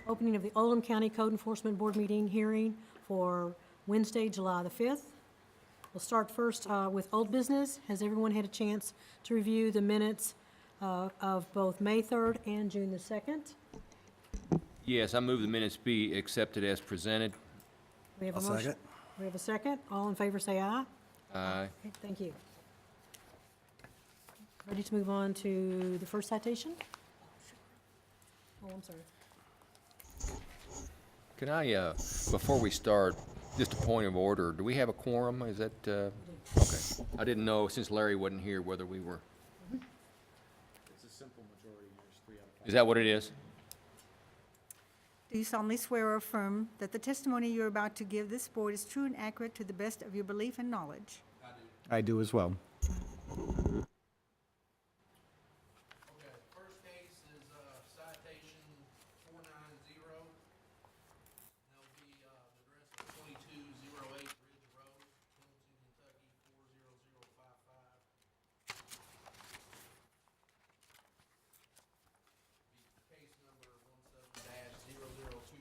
Opening of the Oldham County Code Enforcement Board meeting hearing for Wednesday, July the 5th. We'll start first with old business. Has everyone had a chance to review the minutes of both May 3rd and June the 2nd? Yes, I move the minutes be accepted as presented. We have a I'll motion. second. We have a second. All in favor say aye. Aye. Okay, thank you. Ready to move on to the first citation? Oh, I'm sorry. Can I, before we start, just a point of order, do we have a quorum? Is that, okay. I didn't know, since Larry wasn't here, whether we were. It's a simple majority, there's 3 out of 5. Is that what it is? Do you solemnly swear or affirm that the testimony you're about to give this board is true and accurate to the best of your belief and knowledge? I do as well. Okay, first case is citation 490. That'll be the address of 2208 Ridge Road, Hamilton, Kentucky 40055. Case number 17-0022.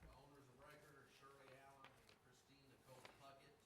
The owners of record are Shirley Allen and Christine Nicole Puckett.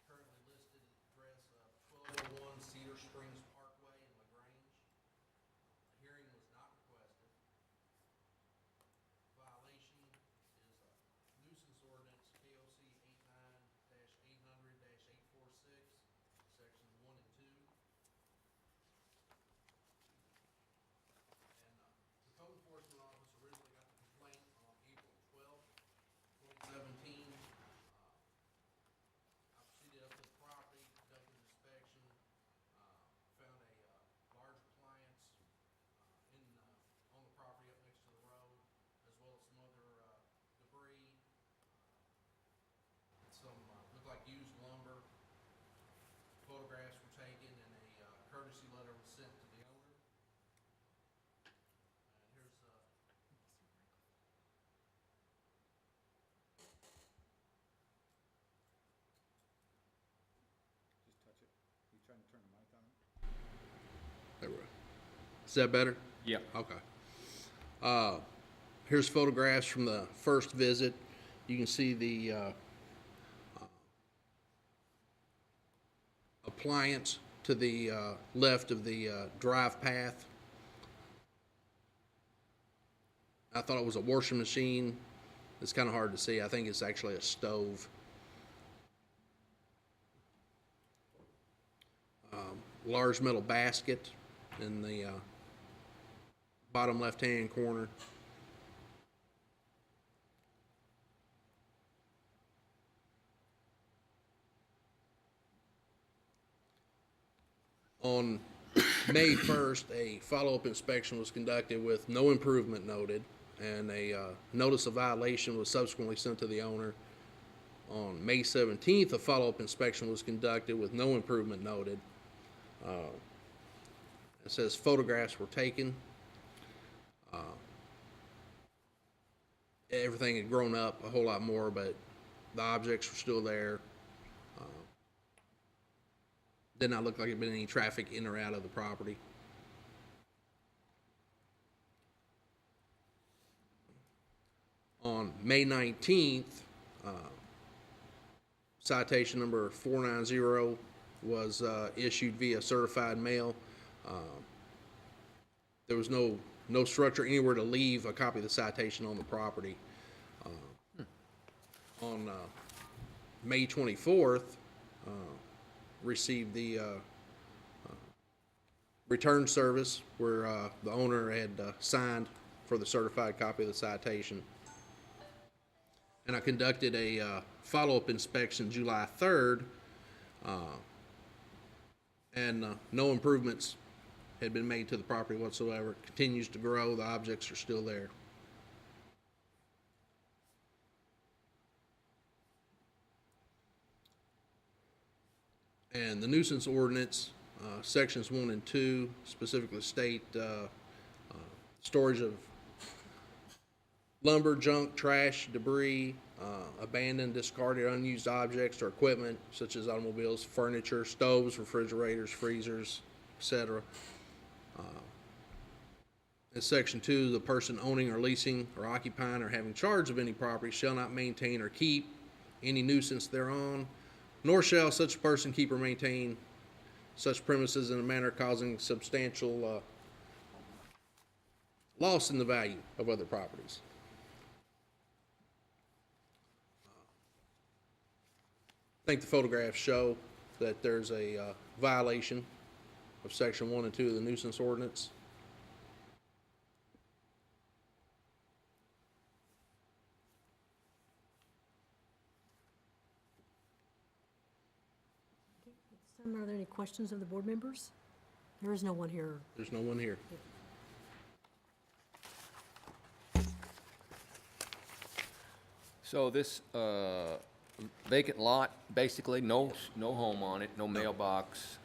Currently listed address of 1201 Cedar Springs Parkway in LaGrange. A hearing was not requested. Violation is a nuisance ordinance KOC 89-800-846, sections 1 and 2. And the code enforcement officer originally got the complaint on April 12th, 2017. I proceeded up to the property, conducted an inspection, found a large appliance on the property up next to the road, as well as some other debris. Some looked like used lumber. Photographs were taken, and a courtesy letter was sent to the owner. And here's Just touch it. You trying to turn the mic on? there we go. Is that better? Yep. Okay. Here's photographs from the first visit. You can see the appliance to the left of the drive path. I thought it was a washing machine. It's kind of hard to see. I think it's actually a stove. Large metal basket in the bottom left-hand corner. On May 1st, a follow-up inspection was conducted with no improvement noted, and a notice of violation was subsequently sent to the owner. On May 17th, a follow-up inspection was conducted with no improvement noted. It says photographs were taken. Everything had grown up a whole lot more, but the objects were still there. Did not look like there'd been any traffic in or out of the property. On May 19th, citation number 490 was issued via certified mail. There was no structure anywhere to leave a copy of the citation on the property. On May 24th, received the return service where the owner had signed for the certified copy of the citation. And I conducted a follow-up inspection July 3rd, and no improvements had been made to the property whatsoever. It continues to grow. The objects are still there. And the nuisance ordinance, sections 1 and 2 specifically state storage of lumber, junk, trash, debris, abandoned, discarded, unused objects or equipment such as automobiles, furniture, stoves, refrigerators, freezers, etc. In Section 2, the person owning or leasing or occupying or having charge of any property shall not maintain or keep any nuisance thereon, nor shall such person keep or maintain such premises in a manner causing substantial loss in the value of other properties. I think the photographs show that there's a violation of Section 1 and 2 of the nuisance ordinance. Are there any questions of the board members? There is no one here. There's no one here. So this vacant lot, basically, no home on it, no mailbox.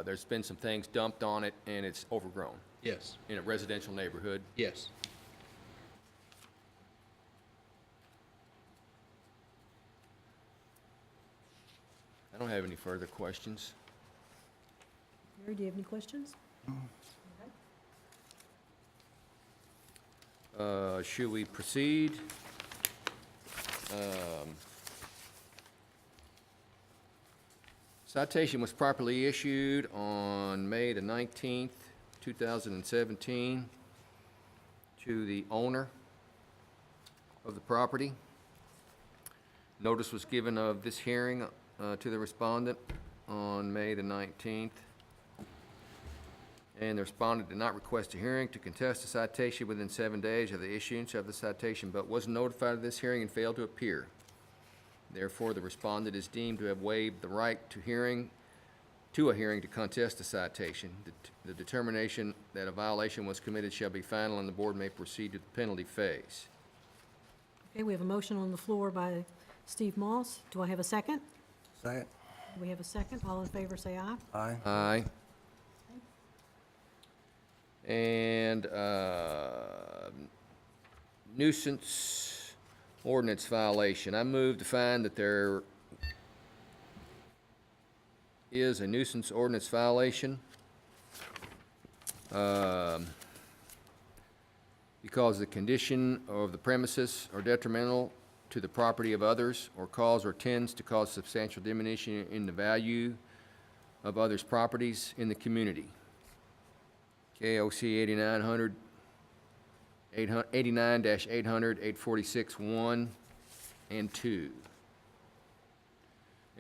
There's been some things dumped on it, and it's overgrown Yes, in a residential neighborhood. yes. I don't have any further questions. Mary, do you have any questions? Should we proceed? Citation was properly issued on May the 19th, 2017, to the owner of the property. Notice was given of this hearing to the respondent on May the 19th. And the respondent did not request a hearing to contest the citation within 7 days of the issuance of the citation, but was notified of this hearing and failed to appear. Therefore, the respondent is deemed to have waived the right to a hearing to contest the citation. The determination that a violation was committed shall be final, and the board may proceed to the penalty phase. Okay, we have a motion on the floor by Steve Moss. Do I have a second? Second. We have a second. All in favor, say aye. Aye. Aye. And nuisance ordinance violation. I move to find that there is a nuisance ordinance violation because the condition of the premises are detrimental to the property of others, or cause or tends to cause substantial diminution in the value of others' properties in the community. KOC 89-800, 846-1 and 2.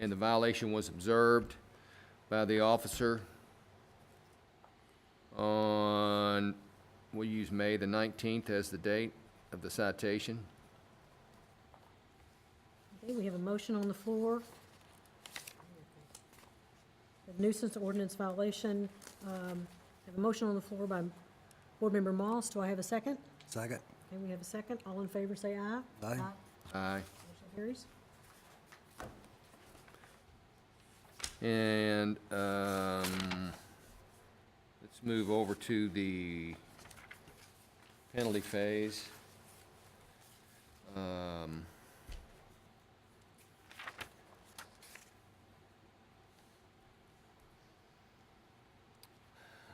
And the violation was observed by the officer on, we'll use May the 19th as the date of the citation. Okay, we have a motion on the floor. The nuisance ordinance violation. I have a motion on the floor by Board Member Moss. Do I have a second? Second. Okay, we have a second. All in favor, say aye. Aye. Aye. Motion carries. And let's move over to the penalty phase.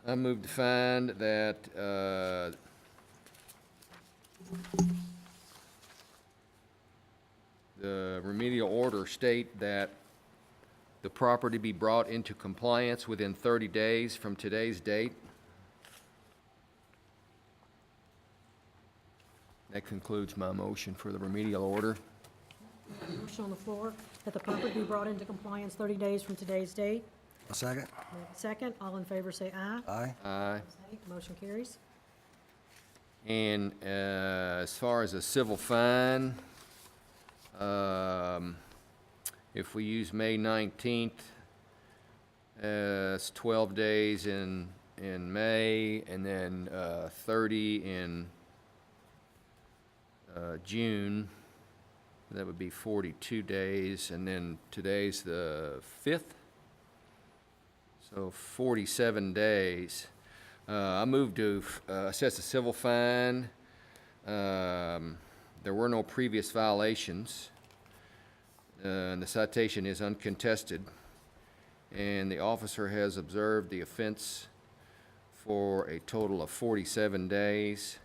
I move to find that the remedial order state that the property be brought into compliance within 30 days from today's date. That concludes my motion for the remedial order. Motion on the floor that the property be brought into compliance 30 days from today's date. A second. We have a second. All in favor, say aye. Aye. Aye. Motion carries. And as far as a civil fine, if we use May 19th, it's 12 days in May, and then 30 in June. That would be 42 days, and then today's the 5th, so 47 days. I moved to assess a civil fine. There were no previous violations, and the citation is uncontested, and the officer has observed the offense for a total of 47 days.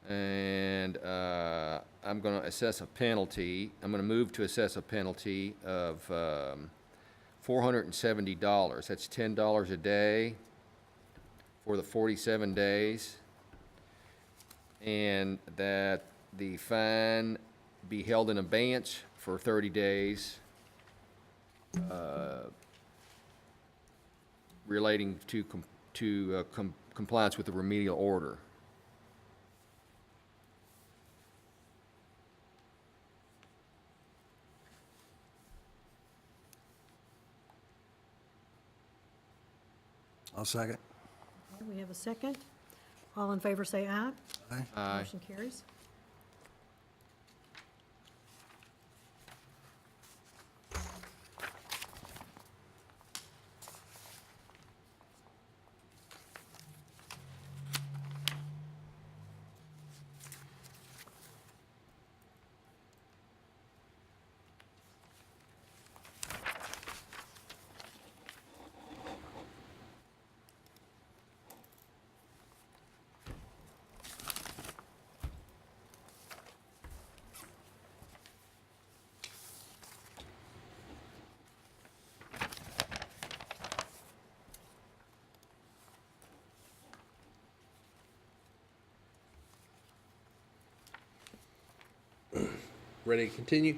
And I'm going to assess a penalty. I'm going to move to assess a penalty of $470. That's $10 a day for the 47 days. And that the fine be held in abeyance for 30 days relating to compliance with the remedial order. I'll second. We have a second. All in favor say aye. Aye. Aye. Motion carries. Ready to continue?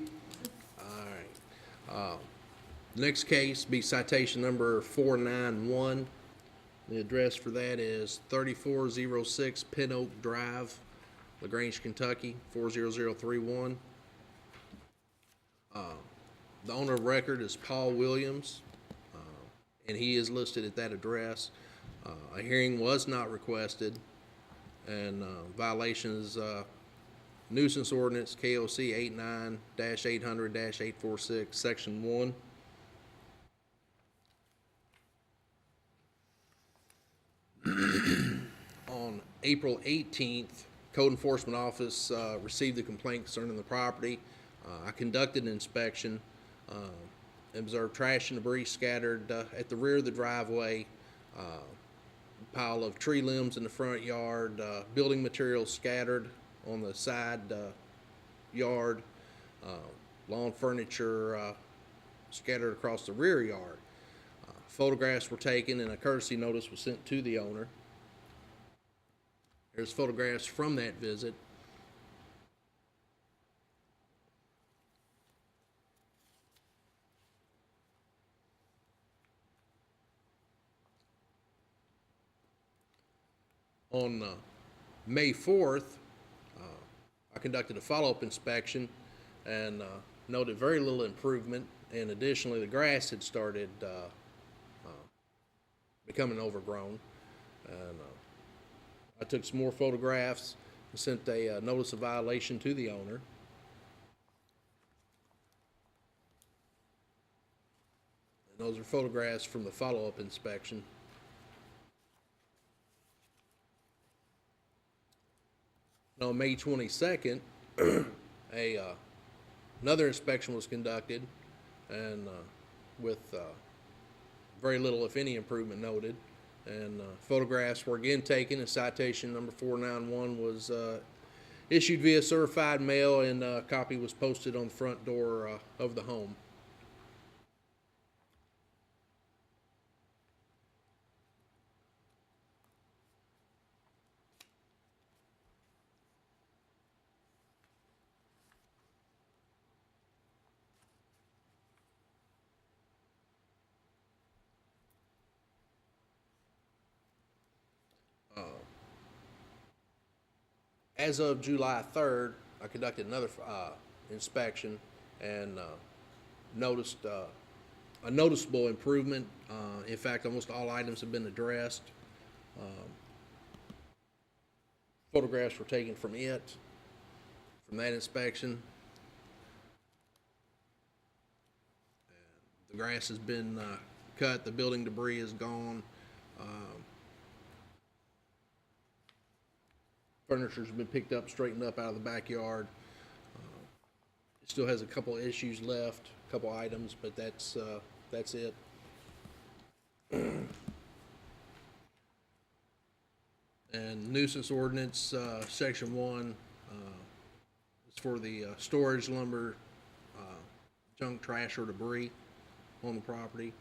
All right. Next case be citation number 491. The address for that is 3406 Pin Oak Drive, LaGrange, Kentucky, 40031. The owner of record is Paul Williams, and he is listed at that address. A hearing was not requested, and violations nuisance ordinance KOC 89-800-846, section 1. On April 18th, Code Enforcement Office received a complaint concerning the property. I conducted an inspection, observed trash and debris scattered at the rear of the driveway, pile of tree limbs in the front yard, building materials scattered on the side yard, lawn furniture scattered across the rear yard. Photographs were taken and a courtesy notice was sent to the owner. There's photographs from that visit. On May 4th, I conducted a follow-up inspection and noted very little improvement, and additionally the grass had started becoming overgrown. And I took some more photographs and sent a notice of violation to the owner. And those are photographs from the follow-up inspection. On May 22nd, another inspection was conducted, and with very little, if any, improvement noted. And photographs were again taken, and citation number 491 was issued via certified mail, and a copy was posted on the front door of the home. As of July 3rd, I conducted another inspection and noticed a noticeable improvement. In fact, almost all items have been addressed. Photographs were taken from that inspection. The grass has been cut, the building debris is gone. Furniture's been picked up, straightened up out of the backyard. It still has a couple issues left, a couple items, but that's it. nuisance ordinance, section 1, is for the storage lumber, junk, trash, or debris on the property.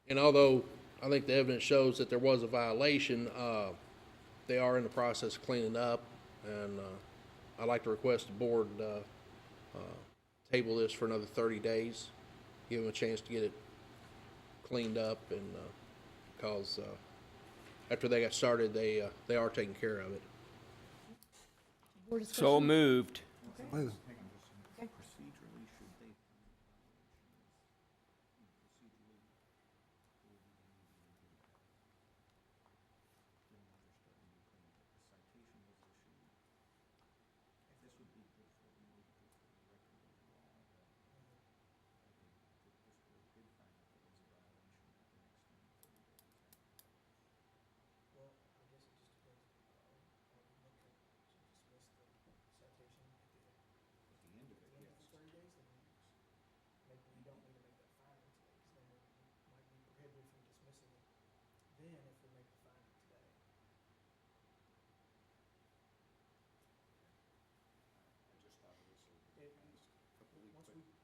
And although I think the evidence shows that there was a violation, they are in the process of cleaning up, and I'd like to request the board table this for another 30 days, give them a chance to get it cleaned up, and because after they got started, they are taking care of it. Board So discussion? moved. Move. Okay.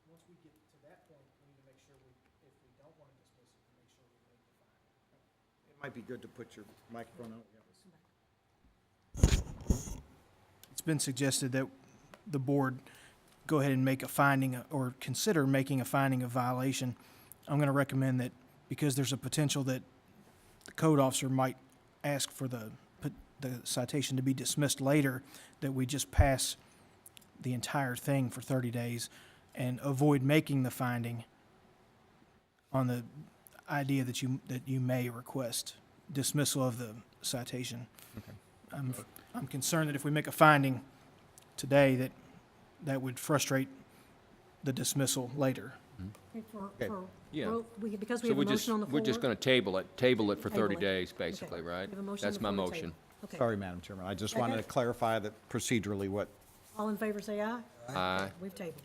Once we get to that point, we need to make sure if we don't want to dismiss it, we make sure we make the finding. It might be good to put your microphone on. It's been suggested that the board go ahead and make a finding or consider making a finding of violation. I'm going to recommend that because there's a potential that the code officer might ask for the citation to be dismissed later, that we just pass the entire thing for 30 days and avoid making the finding on the idea that you may request dismissal of the citation. I'm concerned that if we make a finding today, that would frustrate the dismissal later. Okay, Yeah. because we So have a motion on the floor. we're just going to table it for 30 Table it. days, basically, Okay. right? We have a motion on That's the my floor to motion. table. Okay. Sorry, Madam Chairman, I just wanted to clarify that procedurally what, All in favor, say aye. Aye. We've tabled.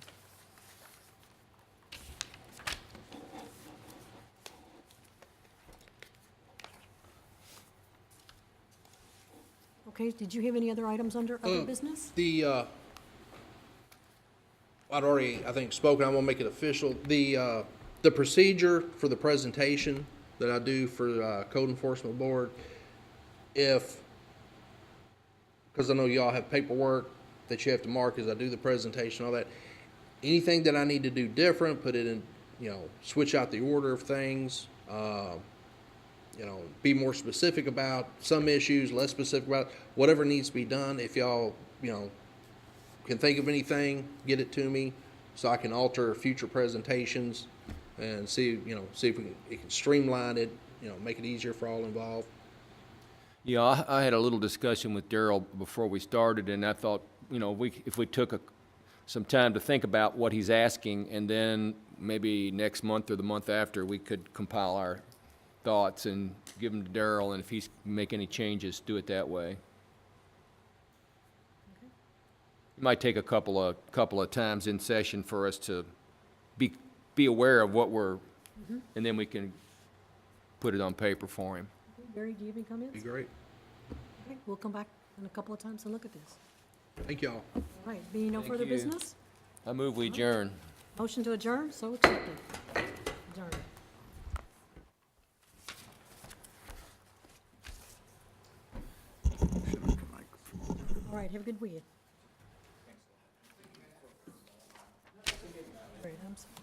Okay, did you have any other items under other business? I'd already, I think, spoken, I want to make it official. The procedure for the presentation that I do for Code Enforcement Board, because I know y'all have paperwork that you have to mark as I do the presentation, all that. Anything that I need to do different, put it in, switch out the order of things, be more specific about some issues, less specific about whatever needs to be done. If y'all, can think of anything, get it to me so I can alter future presentations and see if we can streamline it, make it easier for all involved. Yeah, I had a little discussion with Darrell before we started, and I thought, if we took some time to think about what he's asking, and then maybe next month or the month after, we could compile our thoughts and give them to Darrell, and if he's make any changes, do it that way. It might take a couple of times in session for us to be aware of what we're, and then we can put it on paper for him. Barry, do you have any comments? Be great. Okay, we'll come back in a couple of times and look at this. Thank y'all. All right, being no Thank further you. business, I move we adjourn. motion to adjourn, so accepted. Adjourn. All right, have a good weekend. All right, I'm sorry.